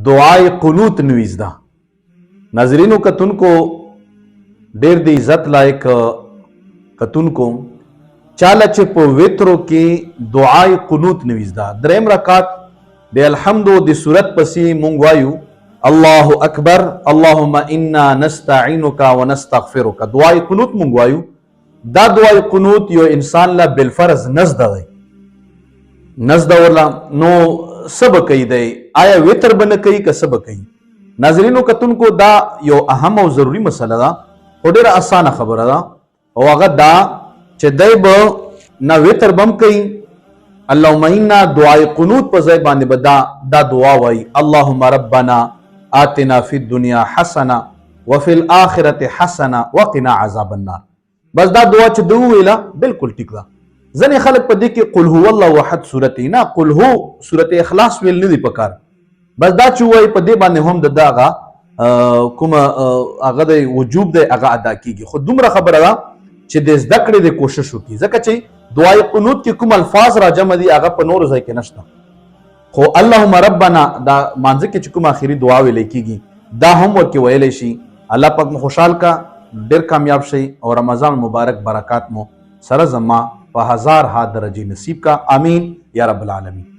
دعای قنوت نویز ده. ناظرینو کتونکو ډیر د عزت لایق کتونکو چاله چې په وترو کې دعای قنوت نویز ده. دریم رکعت د الحمدو د صورت پسې مونږ وایو الله اکبر اللهم انا نستعینک ونستغفرک. دعای قنوت مونږ وایو. دا دعای قنوت یو انسان لا بالفرض نزد دی. نزد ورلا نو سبق کوي دی. آیا وتر بنه کوي که سبق کوي؟ ناظرینو کتونکو دا یو اهم او ضروری مسله ده او ډیره اسانه خبره ده او هغه دا چې دی به نه وتر بم کوي اللهم انا دعای قنوت په ځای باندې به دا دعا وایي اللهم ربنا آتنا فی الدنیا حسنه وفي الاخره حسنه وقنا عذاب النار. بس دا دعا چې دو ویلا بالکل ټیک ده. ځنې خلک په دې کې قل هو الله احد سورت نه قل هو سورت اخلاص ویل نه دی پکار. بس دا چې وایي په دې باندې هم د دغه کوم هغه د وجوب دی هغه ادا کیږي. خو دومره خبره ده چې د زده کړې د کوشش وکړي ځکه چې دعای قنوت کې کوم الفاظ راجمع دي هغه په نورو ځای کې نشته. خو اللهم ربنا دا مانځه کې چې کوم اخري دعا ویل کیږي دا هم ورکې ویلی شي. الله پاک مو خوشحال کا ډېر کامیاب شي او رمضان مبارک برکات مو سره زما په 1000 درجې نصیب کا. آمین یا رب العالمین.